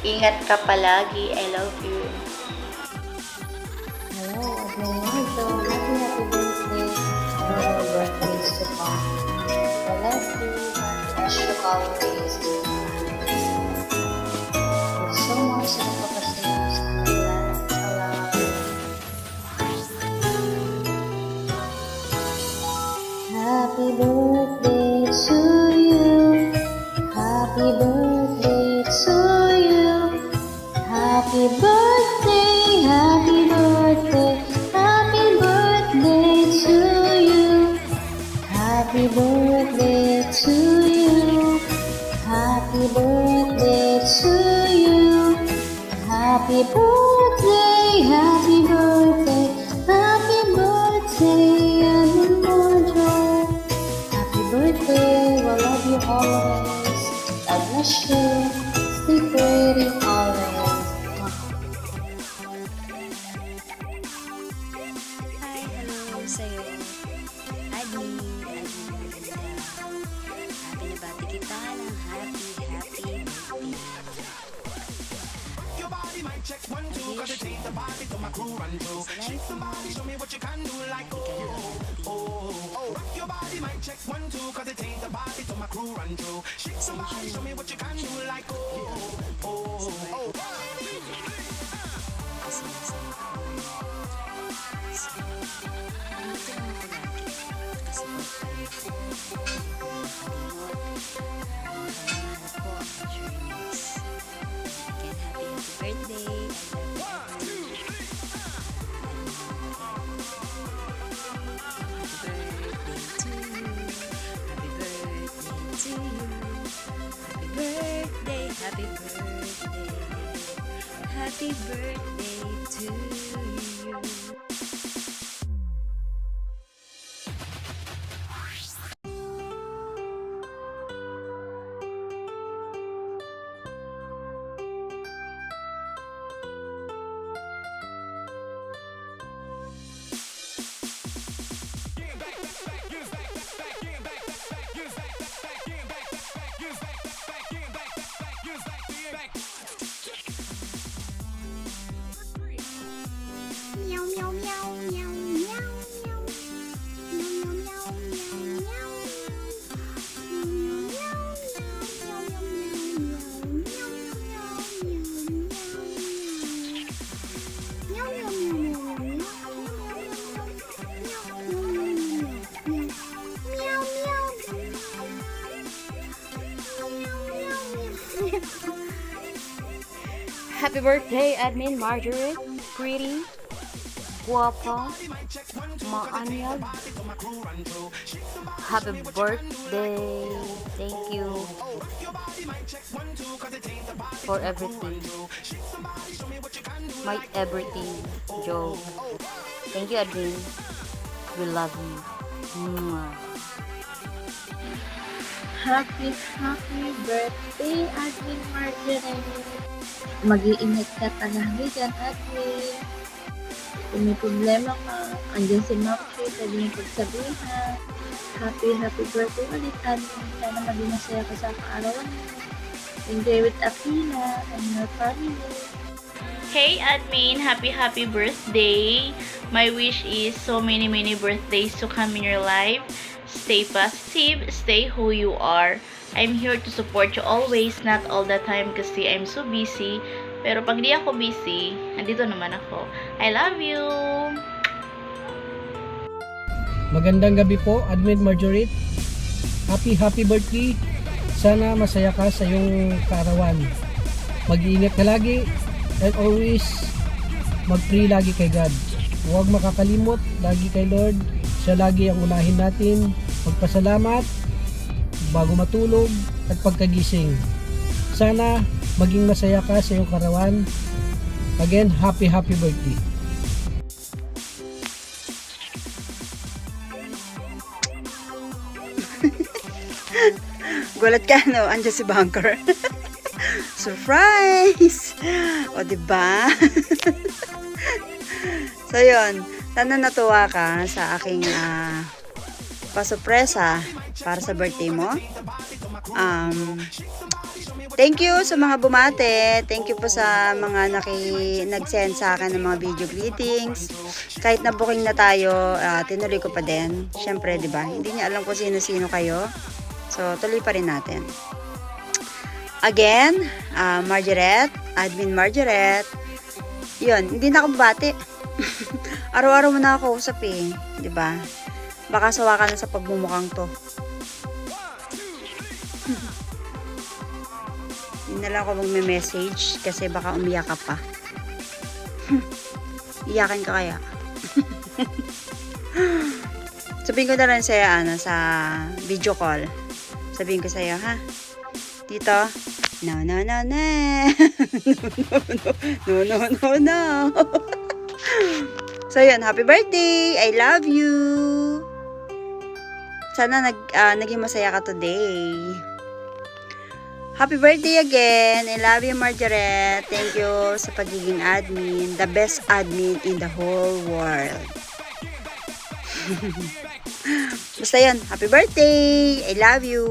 Ingat ka palagi. I love you. Hello, everyone. So, happy birthday. Your birthday is to come. I love you. As you always do. Thank you so much sa pagpapasaya sa kanila. Happy birthday to you. Happy birthday to you. Happy birthday, happy birthday, happy birthday to you. Happy birthday to you. Happy birthday to you. Happy birthday, happy birthday, happy birthday, and more joy. Happy birthday, we love you always. God bless you. Stay pretty always. Hi, hello sa'yo. Admin maganda. Binabati kita ng happy birthday. Happy birthday to you. Meow meow meow meow meow meow. Meow meow meow meow Happy birthday, Admin Marjorie. Pretty, guapa, maanyag. Happy birthday. Thank you for everything. My everything, Joe. Thank you, Admin. We love you. Mwah. Happy birthday, Admin Marjorie. Mag-iingat ka palagi dyan, Admin. Kung may problema ka, andyan si Maki, pwede niyo pagsabihan. Happy birthday ulit, Admin. Sana maging masaya ka sa kaarawan mo. Enjoy with Akina and your family. Hey admin, happy birthday. My wish is so many birthdays to come in your life. Stay positive, stay who you are. I'm here to support you always, not all the time kasi I'm so busy. Pero pag di ako busy, andito naman ako. I love you! Magandang gabi po, Admin Marjorie. Happy birthday. Sana masaya ka sa iyong kaarawan. Mag-iingat ka lagi and always mag-pray lagi kay God. Huwag makakalimot lagi kay Lord. Siya lagi ang unahin natin. Magpasalamat bago matulog at pagkagising. Sana maging masaya ka sa iyong kaarawan. Again, happy birthday. Gulat ka, no? Andiyan si Bunker. Surprise! O, diba? So, yun. Sana natuwa ka sa aking pasurpresa para sa birthday mo. Thank you sa mga bumate. Thank you po sa mga nag-send sa akin ng mga video greetings. Kahit na booking na tayo, tinuloy ko pa din. Syempre, di ba? Hindi niya alam kung sino-sino kayo. So, tuloy pa rin natin. Again, Margaret, Admin Margaret. Yun, hindi na ako bumati. Araw-araw mo na ako usap eh. Di ba? Baka sawa ka na sa pagmumukhang to. Hindi na lang ako magme-message kasi baka umiyak ka pa. Iyakin ka kaya? Sabihin ko na lang sa'yo sa video call. Sabihin ko sa'yo, ha? Dito? No. No. So, yun. Happy birthday! I love you! Sana naging masaya ka today. Happy birthday again! I love you, Margaret. Thank you sa pagiging admin. The best admin in the whole world. Basta yun. Happy birthday! I love you!